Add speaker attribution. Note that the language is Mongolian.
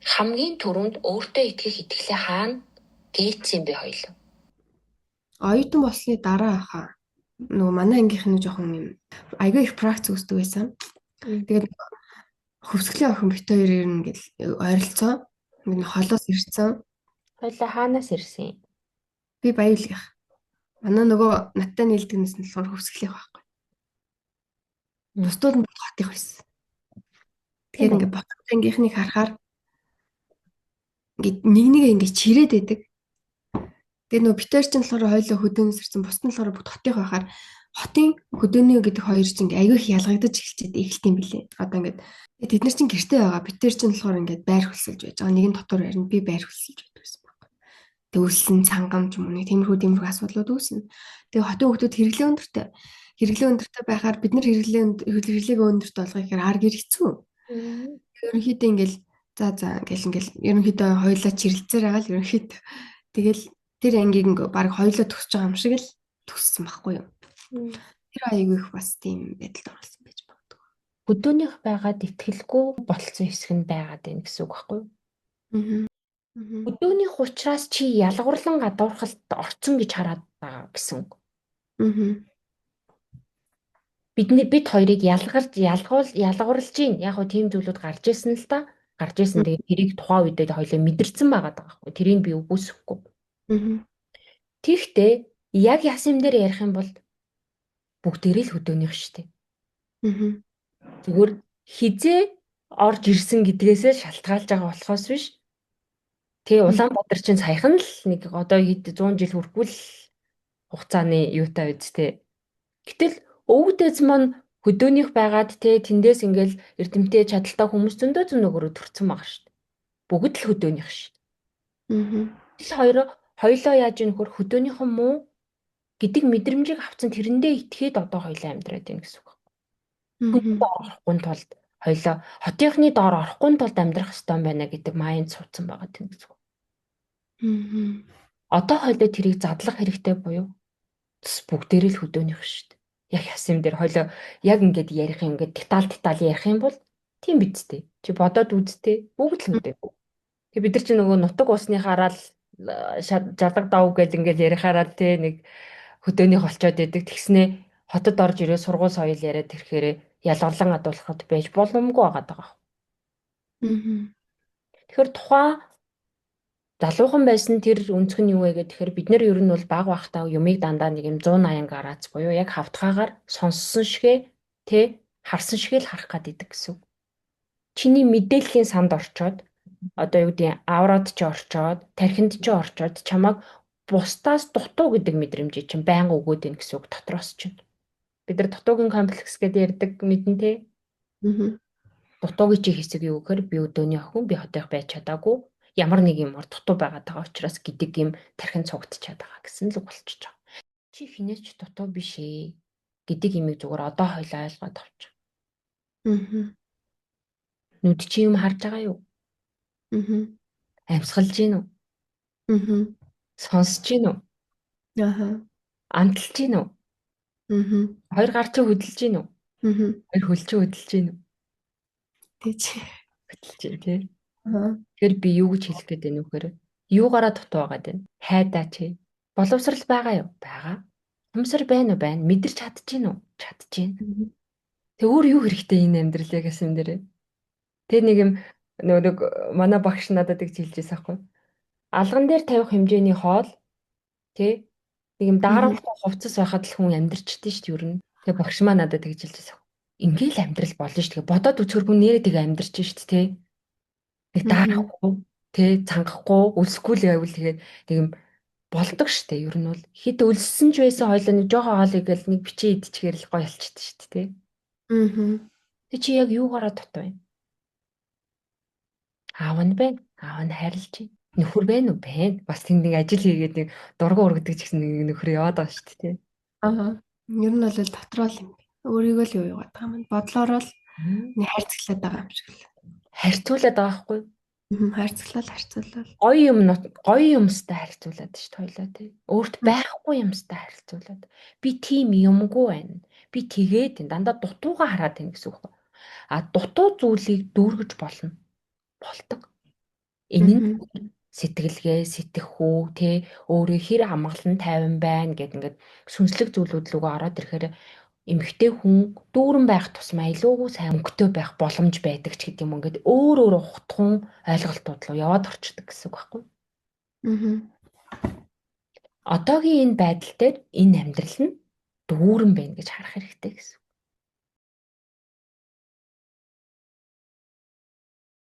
Speaker 1: хамгийн түрүүнд өөртөө итгэх итгэлээ хаана гээцсэн бэ хоёул?
Speaker 2: Оюутан болсны дараа хаа нөгөө манай ангийнх нь жоохон юм айгүй их практик үздэг байсан. Тэгээд хөвсгөлийн охин бит хоёр ингээд ойролцоо ингээд холоос ирсэн.
Speaker 1: Хоёлаа хаанаас ирсэн?
Speaker 2: Би Баяулгийнх. Манай нөгөө надтай нийлдэгнээс нь болохоор хөвсгөлийн байхгүй. Бусдууд нь хотын байсан. Тэгэхээр ингээд Батбат ангийнхныг харахаар ингээд нэг ингээд чирээд байдаг. Тэгээд нөгөө бит хоёр ч болохоор хоёулаа хөдөөнөөс ирсэн. Бусд нь болохоор бүгд хотын байхаар хотын хөдөөний гэдэг хоёр чинь ингээ аягүй их ялгагдаж эхэлчихэд эхэлт юм билээ. Одоо ингээд тэд нар чинь гэртээ байгаа. Бид нар чинь болохоор ингээд байр хөлсөлж байж байгаа. Нэг нь дотор харин би байр хөлсөлж байдаг байсан баг. Тэг үлсэн цангам ч юм уу нэг тиймэрхүү асуудлууд үүснэ. Тэг хотын хүмүүс хэрэглээ өндөртэй. Хэрэглээ өндөртэй байхаар бид нар хэрэглээг өндөрт болгох гэхээр ар гэр хэцүү. Ерөнхийдөө ингээл ингээл ерөнхийдөө хоёулаа чирэлцээр байгаа л ерөнхийдөө. Тэгэл тэр ангийг баг хоёулаа төгсөж байгаа юм шиг л төгссөн байхгүй юу? Тэр аягүй их бас тийм байдалд орсон байж магадгүй.
Speaker 1: Хөдөөнийх байгаад итгэлгүй болцсон хэсэг нь байгаад байна гэсэн үг байхгүй юу? Хөдөөнийх учраас чи ялгуурлан гадуурхалд орцсон гэж хараад байгаа гэсэн үг. Бид хоёрыг ялгуурлаж гин. Яг хөө тийм зүйлүүд гарч ирсэн л та. Гарч ирсэн. Тэгээд тэрийг тухайн үедээ хоёлоо мэдэрсэн байгаа байхгүй. Тэрийг би үгүйсэхгүй. Тэгтээ яг ясам дээр ярих юм бол бүгдээрээ л хөдөөнийх шүү дээ. Зүгээр хизээ орж ирсэн гэдгээсээ шалтгаалж байгаа болохоос биш. Тэгээ Улаанбаатар чинь саяхан л нэг одоо хэд 100 жил хүрэхгүй л хугацааны юутай үсттэй. Гэтэл өвгдөөс маань хөдөөнийх байгаад тэндээс ингээл эрдэмтэй чадaltaй хүмүүс зөндөө зөндөгөөрөө төрцөн байгаа шүү дээ. Бүгд л хөдөөнийх шүү дээ. Тэр хоёлоо яаж ийм хөр хөдөөнийхэн муу гэдэг мэдрэмжийг авцсан тэрэндээ итгээд одоо хоёлоо амьдраад байна гэсэн үг. Хүнд орохгүй тулд хоёлоо хотынхны доор орохгүй тулд амьдрах ёстой байна гэдэг майнд суудсан байгаа тийм гэсэн үг. Одоо хоёлоо тэрийг задлах хэрэгтэй буюу бүгдээрээ л хөдөөнийх шүү дээ. Яг ясам дээр хоёлоо яг ингээд ярих юм ингээд деталь ярих юм бол тийм бидтэй. Чи бодоод үзтээ бүгд л хөдөөгүй. Тэг бид нар чи нөгөө нутаг усны хараад жалаг давг гэж ингээд ярихаараа те нэг хөдөөнийх олцоод идэг. Тэгснээ хотод орж ирээ сургууль соёл яриад ирэхээр ялгарлан гадуулахад байж боломгүй байгаа. Тэгэхээр тухайн залуухан байсан тэр өнцг нь юу вэ гэхээр бид нар ер нь бол баг багтаа юмыг дандаа нэг юм 180 градус буюу яг хавтгаагаар сонссон шигээ тэ харсан шигээ л харах гэдэг гэсэн үг. Чиний мэдээллийн санд орчоод одоо юу гэдэг авраад ч орчоод тархинд ч орчоод чамайг бусдаас дутуу гэдэг мэдрэмжийг чинь байнга өгөөд ийн гэсэн үг дотроос чинь. Бид нар дутуугийн комплекс гэдэг ярьдаг мэдэн тэ. Дутуугийн чи хэсэг юу гэхээр би өдөөний охин би хотойх байж чадаагүй. Ямар нэг юмор дутуу байгаад байгаа учраас гэдэг юм тархинд цугдчихад байгаа гэсэн л үг болчихж байгаа. Чи хинээч дутуу биш ээ гэдэг имийг зүгээр одоо хойлоо ойлгоод авч. Нүд чи юм харж байгаа юу? Амьсгалж гин үү? Сонсож гин үү? Амталж гин үү? Хоёр гар чи хөдөлж гин үү? Хоёр хөл чи хөдөлж гин үү?
Speaker 2: Тэгж
Speaker 1: хөдөлж гин тий. Тэгэхээр би юу гэж хэлэх гээд байна вэ гэхээр юугаараа дутуу байгаад байна? Хайдаа чи. Боловсрал байгаа юу? Байгаа. Хумсар байна уу? Байна. Мэдэрч чадчихэв үү? Чадчихэв. Тэг өөр юу хэрэгтэй энэ амьдралаа гэсэн дээрээ. Тэг нэг юм нэг манай багш надад гэж хэлжээс аахгүй. Алган дээр тавих хэмжээний хоол тий нэг юм даарахгүй хувцас байхад л хүн амьдрчихдээ шүү дээ ер нь. Тэг багш маа надад гэж хэлжээс аахгүй. Ингээл амьдрал болно шүү. Тэгээ бодоод үзэхэргүй нэрээ тэгээ амьдрч шүү дээ тий. Нэг даарахгүй тий цангахгүй өлсөхгүй л байвал тэгээд нэг юм болдог шүү дээ ер нь бол. Хит өлссөн ч байсан хоёлоо нэг жоохон хоолыг л нэг бичээ идчихээр л гоё болчихдээ шүү дээ тий. Тэг чи яг юугаараа дутуу вэ? Аав нь байна. Аав нь хайрлаж байна. Нөхөр байна уу? Байна. Бас тэнд нэг ажил хийгээд нэг дургу ургадаг ч гэсэн нэг нөхөр яваад байгаа шүү дээ.
Speaker 2: Ер нь бол дотроо л юм. Өөрийгөө л юу яагаад байгаа юм. Бодлороо л нэг хайрцаглаад байгаа юм шиг л.
Speaker 1: Харьцуулаад байгаа байхгүй юу?
Speaker 2: Харьцуулаад.
Speaker 1: Гоё юмстай харьцуулаад шүү дээ хоёлаа тий. Өөрт байхгүй юмстай харьцуулаад. Би тийм юмгүй байна. Би тэгээд дандаа дутуугаа хараад байна гэсэн үг. А дутуу зүйлийг дүүргэж болно. Болдог. Энэ нь
Speaker 2: Мгм.
Speaker 1: сэтгэлгээ, сэтгэхүй, тэ өөрөө хэр амгалан тайван байна гэд ингээд сүнслэг зүйлүүд рүүгээ ороод ирэхээр эмэгтэй хүн дүүрэн байх тусмаа илүүгүй сайн өнгөтэй байх боломж байдаг ч гэдэг юм. Ингээд өөр өөр ухтхун ойлголтууд руу яваад орчдөг гэсэн үг байхгүй.
Speaker 2: Мгм.
Speaker 1: Одоогийн энэ байдал дээр энэ амьдрал нь дүүрэн байна гэж харах хэрэгтэй гэсэн.